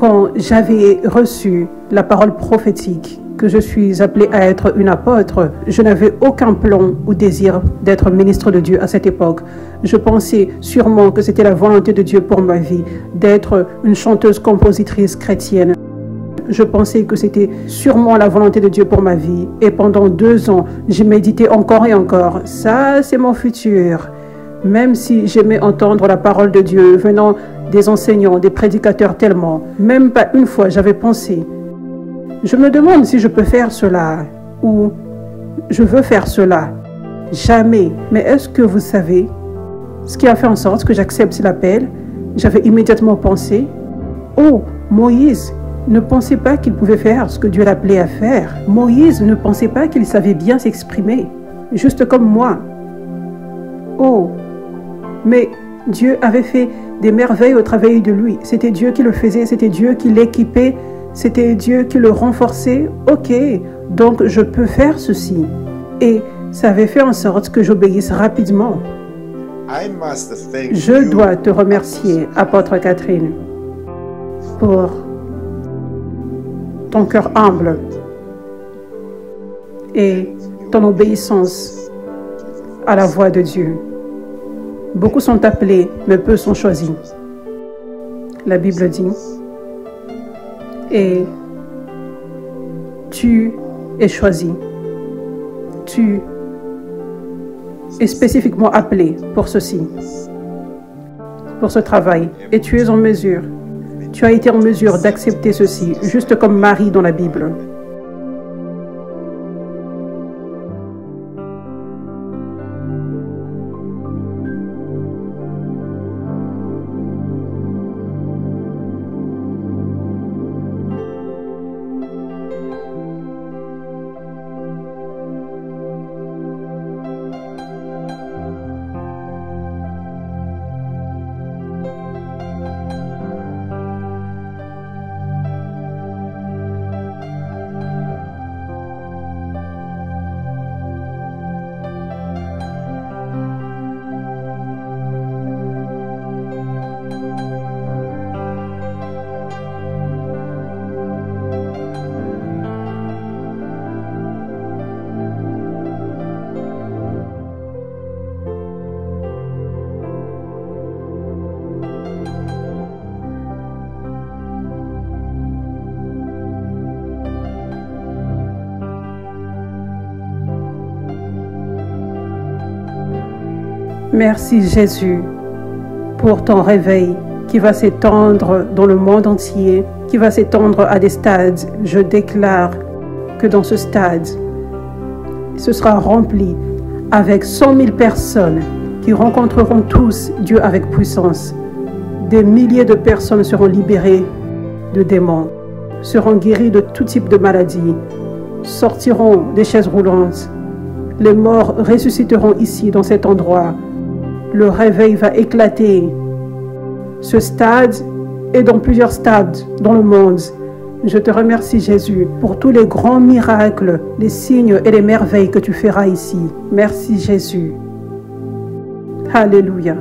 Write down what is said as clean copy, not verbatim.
Quand j'avais reçu la parole prophétique que je suis appelée à être une apôtre, je n'avais aucun plan ou désir d'être ministre de Dieu à cette époque. Je pensais sûrement que c'était la volonté de Dieu pour ma vie, d'être une chanteuse-compositrice chrétienne. Je pensais que c'était sûrement la volonté de Dieu pour ma vie. Et pendant 2 ans, j'ai médité encore et encore. Ça, c'est mon futur. Même si j'aimais entendre la parole de Dieu venant des enseignants, des prédicateurs tellement, même pas une fois j'avais pensé. Je me demande si je peux faire cela ou je veux faire cela. Jamais. Mais est-ce que vous savez ce qui a fait en sorte que j'accepte l'appel? J'avais immédiatement pensé, oh, Moïse ne pensait pas qu'il pouvait faire ce que Dieu l'appelait à faire. Moïse ne pensait pas qu'il savait bien s'exprimer, juste comme moi. Oh, mais Dieu avait fait des merveilles au travail de lui. C'était Dieu qui le faisait, c'était Dieu qui l'équipait, c'était Dieu qui le renforçait. Ok, donc je peux faire ceci. Et ça avait fait en sorte que j'obéisse rapidement. Je dois te remercier, apôtre Catherine, pour ton cœur humble et ton obéissance à la voix de Dieu. Beaucoup sont appelés, mais peu sont choisis. La Bible dit, et tu es choisi. Tu es spécifiquement appelé pour ceci, pour ce travail, et tu es en mesure. Tu as été en mesure d'accepter ceci, juste comme Marie dans la Bible. Merci Jésus pour ton réveil qui va s'étendre dans le monde entier, qui va s'étendre à des stades. Je déclare que dans ce stade, ce sera rempli avec 100 000 personnes qui rencontreront tous Dieu avec puissance. Des milliers de personnes seront libérées de démons, seront guéries de tout type de maladies, sortiront des chaises roulantes. Les morts ressusciteront ici, dans cet endroit. Le réveil va éclater. Ce stade et dans plusieurs stades dans le monde. Je te remercie Jésus pour tous les grands miracles, les signes et les merveilles que tu feras ici. Merci Jésus. Alléluia.